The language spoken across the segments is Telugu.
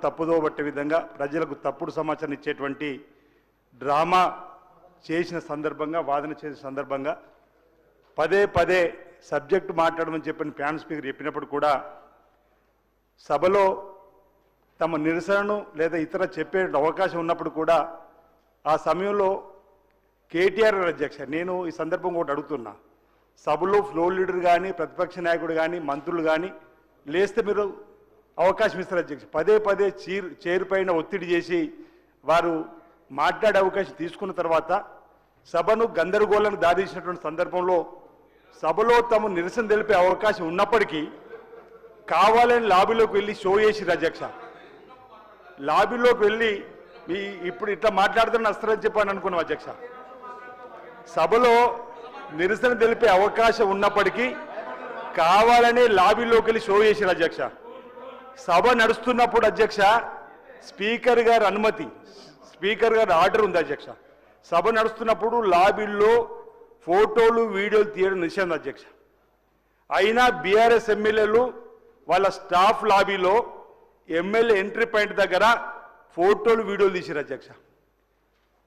తప్పుదో పట్టే విధంగా ప్రజలకు తప్పుడు సమాచారం ఇచ్చేటువంటి డ్రామా చేసిన సందర్భంగా వాదన చేసిన సందర్భంగా పదే పదే సబ్జెక్టు మాట్లాడమని చెప్పిన ప్యానల్ స్పీకర్ చెప్పినప్పుడు కూడా సభలో తమ నిరసనను లేదా ఇతర చెప్పే అవకాశం ఉన్నప్పుడు కూడా ఆ సమయంలో కేటీఆర్ అధ్యక్ష నేను ఈ సందర్భంగా ఒకటి అడుగుతున్నా, సభలో ఫ్లోర్ లీడర్ కానీ ప్రతిపక్ష నాయకుడు కానీ మంత్రులు కానీ లేస్తే మీరు అవకాశం ఇస్తారు అధ్యక్ష. పదే పదే చైర్ పైన ఒత్తిడి చేసి వారు మాట్లాడే అవకాశం తీసుకున్న తర్వాత సభను గందరగోళానికి దారితీసినటువంటి సందర్భంలో సభలో తమ నిరసన తెలిపే అవకాశం ఉన్నప్పటికీ కావాలని లాబీలోకి వెళ్ళి షో చేసిరు అధ్యక్ష. లాబీలోకి వెళ్ళి మీ ఇప్పుడు ఇట్లా మాట్లాడుతున్న వస్తారని చెప్పని అనుకున్నాం అధ్యక్ష. సభలో నిరసన తెలిపే అవకాశం ఉన్నప్పటికీ కావాలని లాబీలోకి వెళ్ళి షో చేసిరు అధ్యక్ష. సభ నడుస్తున్నప్పుడు అధ్యక్ష స్పీకర్ గారి అనుమతి, స్పీకర్ గారి ఆర్డర్ ఉంది అధ్యక్ష. సభ నడుస్తున్నప్పుడు లాబీల్లో ఫోటోలు వీడియోలు తీయడం నిషేధం అధ్యక్ష. అయినా బీఆర్ఎస్ ఎమ్మెల్యేలు వాళ్ళ స్టాఫ్ లాబీలో ఎమ్మెల్యే ఎంట్రీ పాయింట్ దగ్గర ఫోటోలు వీడియోలు తీసిరు అధ్యక్ష.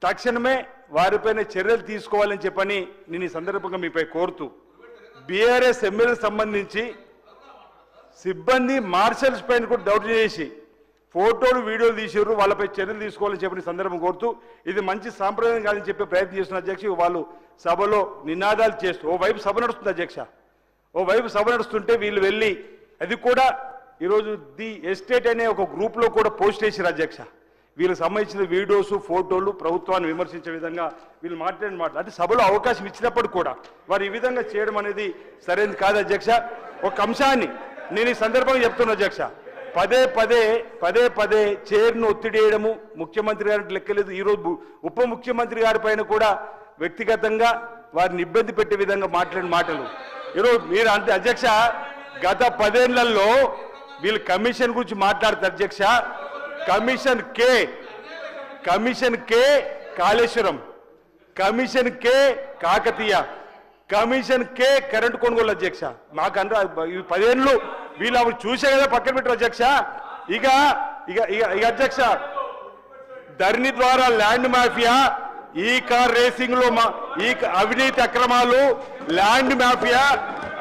తక్షణమే వారిపైన చర్యలు తీసుకోవాలని చెప్పని నేను ఈ సందర్భంగా మీపై కోరుతూ బీఆర్ఎస్ ఎమ్మెల్యేలకు సంబంధించి సిబ్బంది మార్షల్స్ పైన కూడా డౌట్ చేసి ఫోటోలు వీడియోలు తీసారు, వాళ్ళపై చర్యలు తీసుకోవాలని చెప్పిన సందర్భం కోరుతూ ఇది మంచి సాంప్రదాయం కాదని చెప్పే ప్రయత్నం చేస్తున్న అధ్యక్ష. వాళ్ళు సభలో నినాదాలు చేస్తూ ఓవైపు సభ నడుస్తుంది అధ్యక్ష, ఓవైపు సభ నడుస్తుంటే వీళ్ళు వెళ్ళి అది కూడా ఈరోజు ది ఎస్టేట్ అనే ఒక గ్రూప్లో కూడా పోస్ట్ చేశారు అధ్యక్ష. వీళ్ళకి సంబంధించిన వీడియోస్ ఫోటోలు ప్రభుత్వాన్ని విమర్శించే విధంగా వీళ్ళు మాట్లాడిన మాట అంటే సభలో అవకాశం ఇచ్చినప్పుడు కూడా వారు ఈ విధంగా చేయడం అనేది సరైనది కాదు అధ్యక్ష. ఒక అంశాన్ని నేను ఈ సందర్భంగా చెప్తున్నా అధ్యక్ష, పదే పదే చైర్ను ఒత్తిడి చేయడము ముఖ్యమంత్రి గారికి లెక్కలేదు. ఈరోజు ఉప ముఖ్యమంత్రి గారి పైన కూడా వ్యక్తిగతంగా వారిని ఇబ్బంది పెట్టే విధంగా మాట్లాడిన మాటలు ఈరోజు మీరు అంటే అధ్యక్ష గత 10 ఏళ్లలో వీళ్ళు కమిషన్ గురించి మాట్లాడతారు అధ్యక్ష. కమిషన్ కే కాళేశ్వరం, కమిషన్ కే కాకతీయ, కమిషన్ కే కరెంటు కొనుగోలు అధ్యక్ష. మాకు అంటే 10 ఏళ్ళు వీళ్ళు అప్పుడు చూసే కదా పక్కన పెట్టారు అధ్యక్ష. ఇక ఇక ఇక అధ్యక్ష ధరణి ద్వారా ల్యాండ్ మాఫియా, ఈ కార్ రేసింగ్ లో ఈ అవినీతి అక్రమాలు, ల్యాండ్ మాఫియా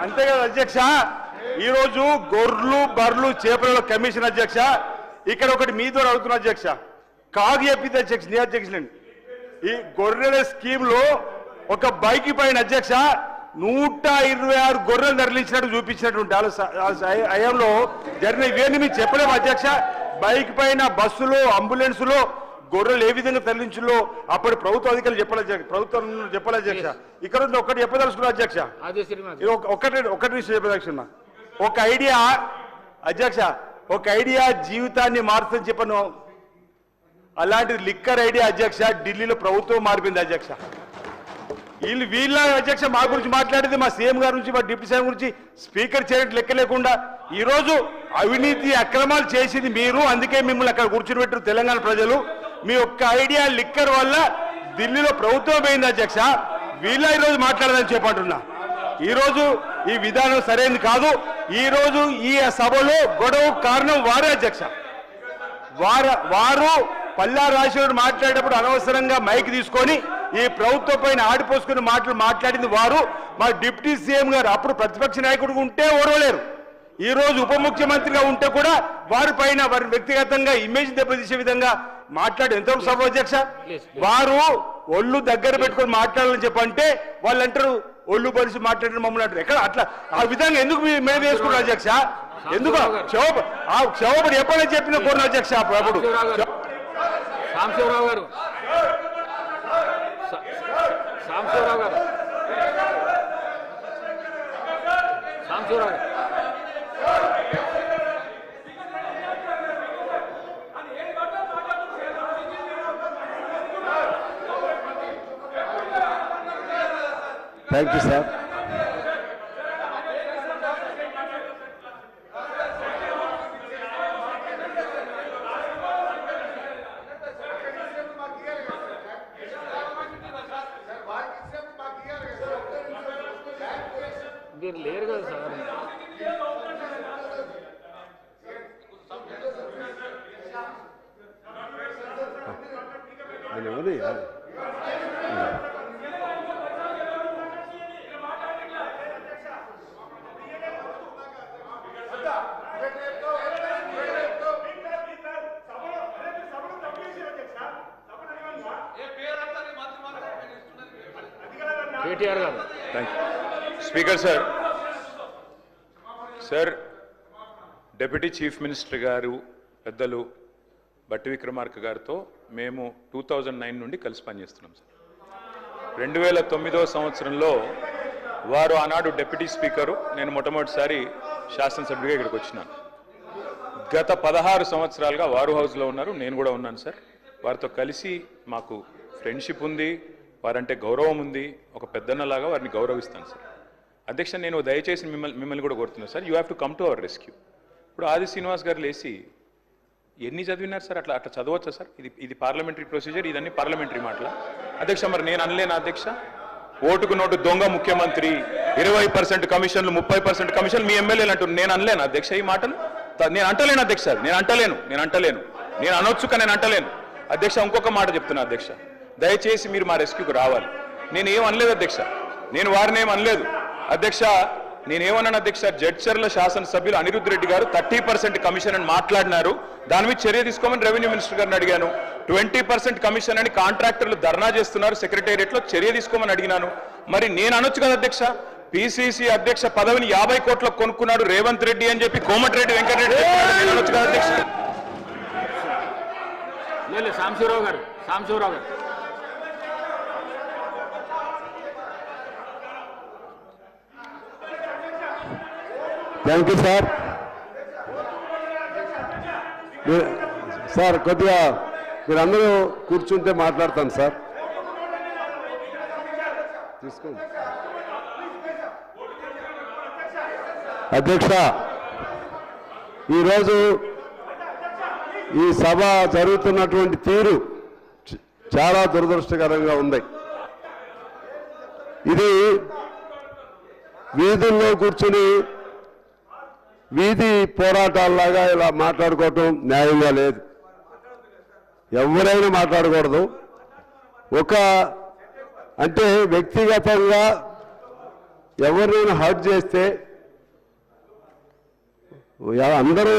అంతే కదా అధ్యక్ష. ఈరోజు గొర్రెలు బర్రెలు చేపల కమిషన్ అధ్యక్ష. ఇక్కడ ఒకటి మీ ద్వారా అడుగుతున్నా అధ్యక్ష, కాగు చెప్పింది అధ్యక్ష, నీ అధ్యక్షులండి. ఈ గొర్రెల స్కీమ్ లో ఒక బైక్ పైన అధ్యక్ష 126 గొర్రెలు తరలించినట్టు చూపించినటువంటి హయాంలో జరిగిన ఇవేంటి మీకు చెప్పలేము అధ్యక్ష. బైక్ పైన బస్సులో అంబులెన్సులో గొర్రెలు ఏ విధంగా తరలించులో అప్పటి ప్రభుత్వ అధికారులు ప్రభుత్వం చెప్పాలి అధ్యక్ష. ఇక్కడ ఒకటి చెప్పదలుచుకున్నా అధ్యక్ష, ఒకటి విషయం చెప్పదలుచుకున్నా. ఒక ఐడియా అధ్యక్ష, ఒక ఐడియా జీవితాన్ని మారుతుందని చెప్పను. అలాంటిది లిక్కర్ ఐడియా అధ్యక్ష ఢిల్లీలో ప్రభుత్వం మారిపోయింది అధ్యక్ష. వీళ్ళ అధ్యక్ష మా గురించి మాట్లాడేది మా సీఎం గారి నుంచి మా డిప్యూటీ సీఎం గురించి స్పీకర్ చేయడం లెక్క లేకుండా ఈరోజు అవినీతి అక్రమాలు చేసింది మీరు, అందుకే మిమ్మల్ని అక్కడ కూర్చుని పెట్టారు తెలంగాణ ప్రజలు. మీ ఒక్క ఐడియా లిక్కర్ వల్ల ఢిల్లీలో ప్రభుత్వం పోయింది అధ్యక్ష. వీళ్ళ ఈరోజు మాట్లాడదని చెప్పంటున్నా. ఈరోజు ఈ విధానం సరైనది కాదు. ఈరోజు ఈ సభలో గొడవ కారణం వారే అధ్యక్ష. వారు పల్లా రాజశేఖర్ మాట్లాడేటప్పుడు అనవసరంగా మైక్ తీసుకొని ఈ ప్రభుత్వం పైన ఆడిపోసుకుని మాట్లాడింది వారు. మా డిప్యూటీ సీఎం గారు అప్పుడు ప్రతిపక్ష నాయకుడు ఉంటే ఓడవలేరు, ఈ రోజు ఉప ముఖ్యమంత్రిగా ఉంటే కూడా వారి పైన వారి వ్యక్తిగతంగా ఇమేజ్ దెబ్బతీసే విధంగా మాట్లాడి ఎంతవరకు సభ అధ్యక్ష. వారు ఒళ్ళు దగ్గర పెట్టుకొని మాట్లాడాలని చెప్పంటే వాళ్ళు అంటారు ఒళ్ళు పరిచి మాట్లాడిన మమ్మల్ని అంటారు. ఎక్కడ అట్లా ఆ విధంగా ఎందుకు మేము వేసుకున్నారు అధ్యక్ష? ఎందుకు క్షోభపడి ఎప్పుడైనా చెప్పిన కోరిన అధ్యక్ష. అప్పుడు సాంబశివరావు గారు థ్యాంక్ యూ సార్. మీరు లేరు కదా సార్. కేటీఆర్ గారు. Speaker sir deputy chief minister గారు పెద్దలు బట్టి విక్రమార్క గారితో మేము 2009 నుండి కలిసి పనిచేస్తున్నాం సార్. 2009వ సంవత్సరంలో వారు ఆనాడు డిప్యూటీ స్పీకరు, నేను మొట్టమొదటిసారి శాసనసభ్యుడిగా ఇక్కడికి వచ్చినాను. గత 16 సంవత్సరాలుగా వారు హౌస్లో ఉన్నారు, నేను కూడా ఉన్నాను సార్. వారితో కలిసి మాకు ఫ్రెండ్షిప్ ఉంది, వారంటే గౌరవం ఉంది. ఒక పెద్దన్నలాగా వారిని గౌరవిస్తాను సార్. అధ్యక్ష, నేను దయచేసి మిమ్మల్ని కూడా కోరుతున్నాను sir, you have to come to our rescue. ఇప్పుడు ఆది శ్రీనివాస్ గారు లేచి ఎన్ని చదివినారు సార్? అట్లా చదవచ్చా సార్? ఇది పార్లమెంటరీ ప్రొసీజర్, ఇదన్నీ పార్లమెంటరీ మాటల అధ్యక్ష. మరి నేను అనలేను అధ్యక్ష, ఓటుకు నోటు దొంగ ముఖ్యమంత్రి, 20% కమిషన్లు, 30% కమిషన్లు మీ ఎమ్మెల్యేలు అంటున్నారు. నేను అనలేను అధ్యక్ష ఈ మాటలు. నేను అంటలేను అధ్యక్ష, నేను అంటలేను. నేను అనొచ్చు కానీ నేను అంటలేను అధ్యక్ష. ఇంకొక మాట చెప్తున్నా అధ్యక్ష, దయచేసి మీరు మా రెస్క్యూకి రావాలి. నేను ఏం అనలేదు అధ్యక్ష, నేను వారిని ఏం అనలేదు అధ్యక్ష. నేనేమన్నాను అధ్యక్ష, జడ్చర్ల శాసనసభ్యులు అనిరుద్ధ్ రెడ్డి గారు 30% కమిషన్ అని మాట్లాడినారు, దాని మీద చర్య తీసుకోమని రెవెన్యూ మినిస్టర్ గారిని అడిగాను. 20% కమిషన్ అని కాంట్రాక్టర్లు ధర్నా చేస్తున్నారు సెక్రటేరియట్లో, చర్య తీసుకోమని అడిగినాను. మరి నేను అనొచ్చు కదా అధ్యక్ష, పిసిసి అధ్యక్ష పదవిని 50 కోట్లకు కొనుక్కున్నాడు రేవంత్ రెడ్డి అని చెప్పి కోమటిరెడ్డి వెంకటరెడ్డి అనొచ్చు కదా అధ్యక్ష. సాంబశివరావు గారు. Thank you sir. సార్ కొద్దిగా మీరందరూ కూర్చుంటే మాట్లాడతాను సార్. తీసుకోండి అధ్యక్ష. ఈరోజు ఈ సభ జరుగుతున్నటువంటి తీరు చాలా దురదృష్టకరంగా ఉంది. ఇది వీధుల్లో కూర్చుని వీధి పోరాటాల్లాగా ఇలా మాట్లాడుకోవటం న్యాయంగా లేదు. ఎవరైనా మాట్లాడకూడదు. అంటే వ్యక్తిగతంగా ఎవరినైనా హర్ట్ చేస్తే అందరూ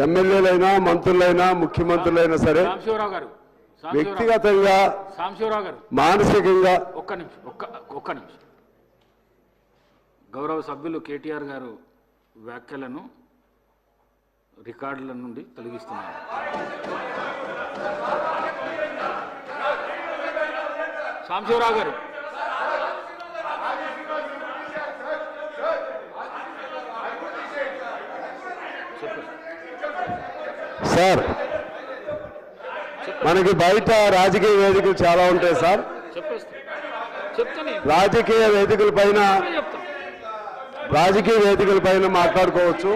ఎమ్మెల్యేలైనా మంత్రులైనా ముఖ్యమంత్రులైనా సరే వ్యక్తిగతంగా మానసికంగా ఒక్క నిమిషం గౌరవ సభ్యులు కేటీఆర్ గారు వ్యాఖ్యలను రికార్డుల నుండి తొలగిస్తున్నారు. సాంబశివరావు గారు. సార్, మనకి బయట రాజకీయ వేదికలు చాలా ఉంటాయి సార్. రాజకీయ వేదికల పైన మాట్లాడుకోవచ్చు.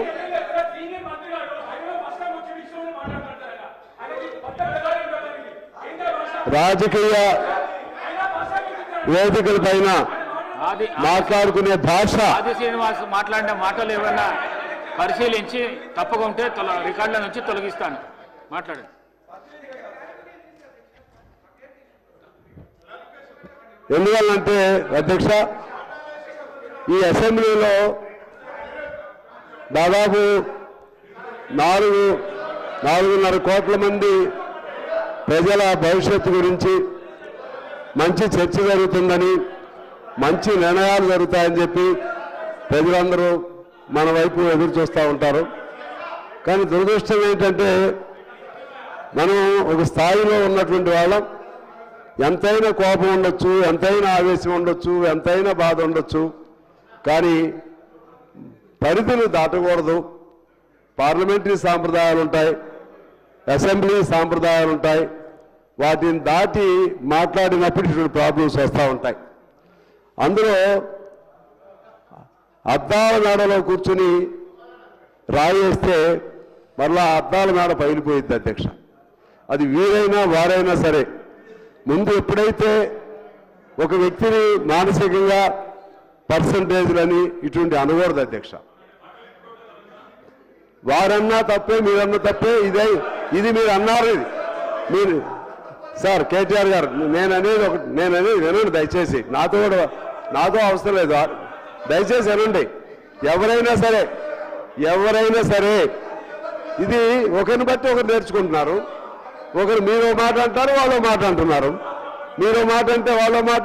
రాజకీయ వేదికల పైన మాట్లాడుకునే భాష. ఆది శ్రీనివాస్ మాట్లాడిన మాటలు ఏమన్నా పరిశీలించి తప్పగా ఉంటే రికార్డుల నుంచి తొలగిస్తాను. మాట్లాడండి. ఎందువల్లంటే అధ్యక్ష, ఈ అసెంబ్లీలో దాదాపు 4.5 కోట్ల మంది ప్రజల భవిష్యత్తు గురించి మంచి చర్చ జరుగుతుందని, మంచి నిర్ణయాలు జరుగుతాయని చెప్పి ప్రజలందరూ మన వైపు ఎదురు చూస్తూ ఉంటారు. కానీ దురదృష్టం ఏంటంటే, మనం ఒక స్థాయిలో ఉన్నటువంటి వాళ్ళం, ఎంతైనా కోపం ఉండొచ్చు, ఎంతైనా ఆవేశం ఉండొచ్చు, ఎంతైనా బాధ ఉండొచ్చు, కానీ పరిధిని దాటకూడదు. పార్లమెంటరీ సాంప్రదాయాలు ఉంటాయి, అసెంబ్లీ సాంప్రదాయాలు ఉంటాయి. వాటిని దాటి మాట్లాడినప్పుడు ఇటువంటి ప్రాబ్లమ్స్ వస్తూ ఉంటాయి. అందులో అద్దాల మేడలో కూర్చుని రాయేస్తే మళ్ళా అద్దాల మేడ పగిలిపోయింది అధ్యక్ష. అది వీరైనా వారైనా సరే, ముందు ఎప్పుడైతే ఒక వ్యక్తిని మానసికంగా పర్సంటేజ్లని ఇటువంటి అనకూడదు అధ్యక్ష. వారన్నా తప్పే, మీరన్నా తప్పే. ఇది మీరు అన్నారు, మీరు సార్ కేటీఆర్ గారు నేననేది వినండి దయచేసి. నాతో అవసరం లేదు, దయచేసి వినండి. ఎవరైనా సరే ఇది ఒకరిని బట్టి ఒకరు నేర్చుకుంటున్నారు. ఒకరు మీరో మాట అంటారు, వాళ్ళో మాట అంటున్నారు. మీరో మాట అంటే వాళ్ళో మాట